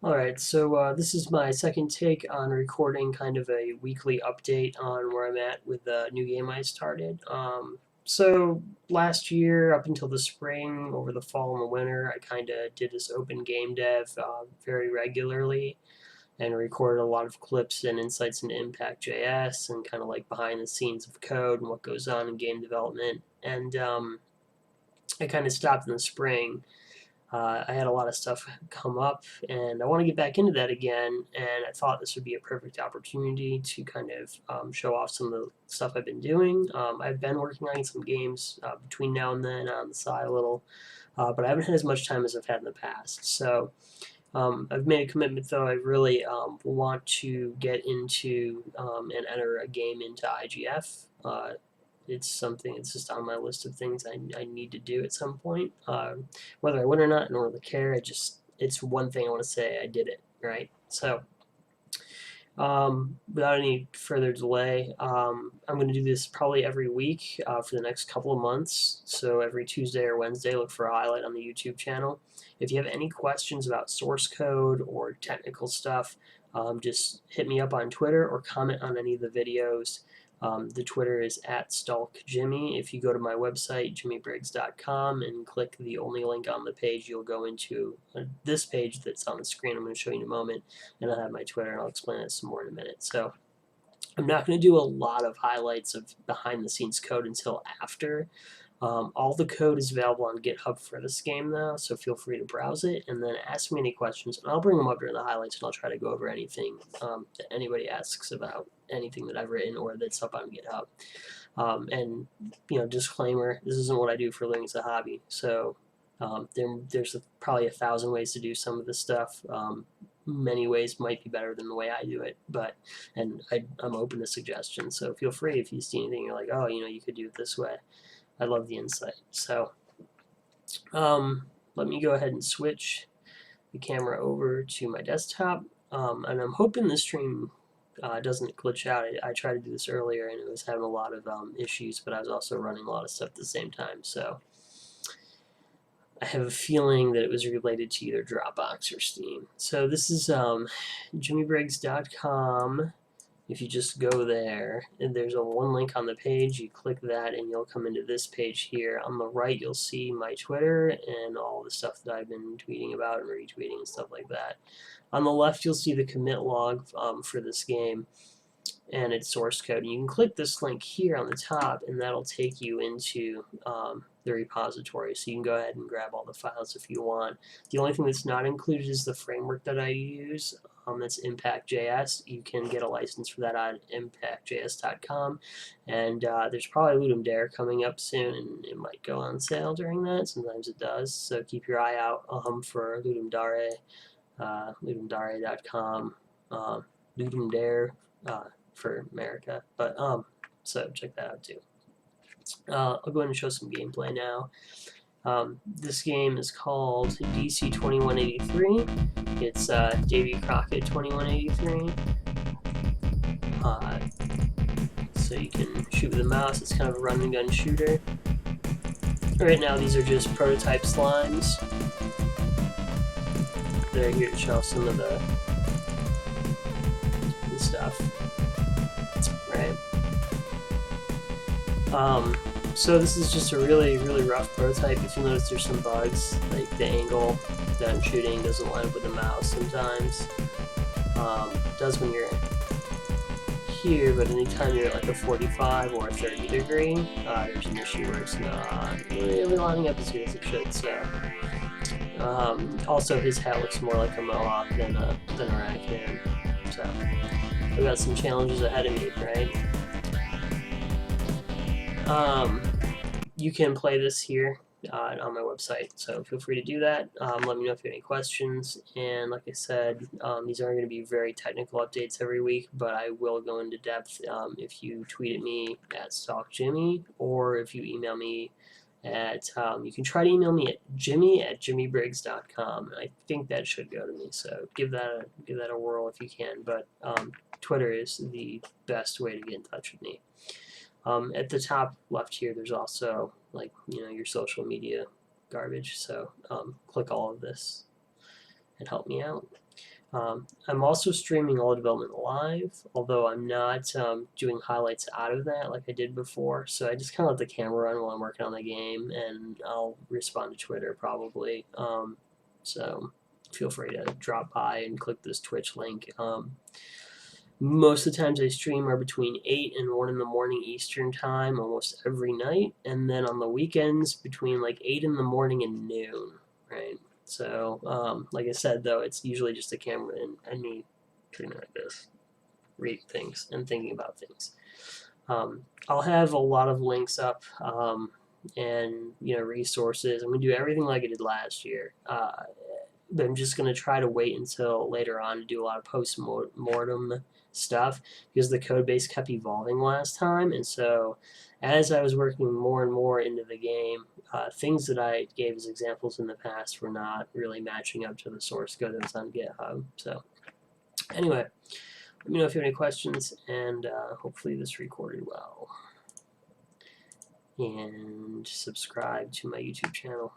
Alright, so this is my second take on recording kind of a weekly update on where I'm at with the new game I started. So last year, up until the spring, over the fall and the winter, I kind of did this open game dev very regularly and recorded a lot of clips and insights into Impact.js and kind of like behind the scenes of code and what goes on in game development. And I kind of stopped in the spring. I had a lot of stuff come up, and I want to get back into that again. And I thought this would be a perfect opportunity to kind of show off some of the stuff I've been doing. I've been working on some games between now and then on the side a little, but I haven't had as much time as I've had in the past. So I've made a commitment, though. I really want to get into and enter a game into IGF. It's something, it's just on my list of things I need to do at some point. Whether I win or not, I don't really care. It's one thing I want to say I did it, right? So, without any further delay, I'm going to do this probably every week for the next couple of months. So every Tuesday or Wednesday, look for a highlight on the YouTube channel. If you have any questions about source code or technical stuff, just hit me up on Twitter or comment on any of the videos. The Twitter is @StalkJimmy. If you go to my website, jimmybriggs.com, and click the only link on the page, you'll go into this page that's on the screen. I'm going to show you in a moment, and I'll have my Twitter, and I'll explain it some more in a minute. So I'm not going to do a lot of highlights of behind-the-scenes code until after. All the code is available on GitHub for this game now, so feel free to browse it and then ask me any questions, and I'll bring them up during the highlights, and I'll try to go over anything that anybody asks about anything that I've written or that's up on GitHub. And disclaimer: this isn't what I do for a living; it's a hobby. So there's probably 1,000 ways to do some of this stuff. Many ways might be better than the way I do it, and I'm open to suggestions. So feel free if you see anything you're like, oh, you could do it this way. I love the insight. So let me go ahead and switch the camera over to my desktop, and I'm hoping the stream doesn't glitch out. I tried to do this earlier and it was having a lot of issues, but I was also running a lot of stuff at the same time. So I have a feeling that it was related to either Dropbox or Steam. So this is jimmybriggs.com. If you just go there, and there's one link on the page, you click that and you'll come into this page here. On the right, you'll see my Twitter and all the stuff that I've been tweeting about and retweeting and stuff like that. On the left, you'll see the commit log for this game and its source code. And you can click this link here on the top, and that'll take you into the repository. So you can go ahead and grab all the files if you want. The only thing that's not included is the framework that I use. That's Impact.js. You can get a license for that on impactjs.com. And there's probably Ludum Dare coming up soon, and it might go on sale during that. Sometimes it does. So keep your eye out for Ludum Dare, ludumdare.com, Ludum Dare for America. But so check that out too. I'll go ahead and show some gameplay now. This game is called DC 2183. It's Davey Crockett 2183. So you can shoot with the mouse. It's kind of a run and gun shooter. Right now, these are just prototype slimes. They're here to show some of the stuff. Right. So this is just a really, really rough prototype. If you notice, there's some bugs, like the angle that I'm shooting doesn't line up with the mouse sometimes. It does when you're here, but anytime you're at like a 45 or a 30 degree, there's an issue where it's not really lining up as good as it should. So, also his hat looks more like a mohawk than a raccoon. So, we've got some challenges ahead of me, right? You can play this here on my website, so feel free to do that. Let me know if you have any questions, and like I said, these aren't going to be very technical updates every week, but I will go into depth if you tweet at me at StalkJimmy, or if you email me at, you can try to email me at jimmy@jimmybriggs.com, and I think that should go to me, so give that a whirl if you can, but Twitter is the best way to get in touch with me. At the top left here, there's also your social media garbage. So click all of this and help me out. I'm also streaming All Development Live, although I'm not doing highlights out of that like I did before. So I just kind of let the camera run while I'm working on the game, and I'll respond to Twitter probably. So feel free to drop by and click this Twitch link. Most of the times I stream are between 8 and 1 in the morning Eastern time almost every night, and then on the weekends between like 8 in the morning and noon, right? So, like I said, though, it's usually just a camera and me treating like this, read things and thinking about things. I'll have a lot of links up and resources. I'm gonna do everything like I did last year. But I'm just gonna try to wait until later on to do a lot of post-mortem stuff because the code base kept evolving last time, and so as I was working more and more into the game, things that I gave as examples in the past were not really matching up to the source code that was on GitHub. So anyway, let me know if you have any questions, and hopefully this recorded well. And subscribe to my YouTube channel.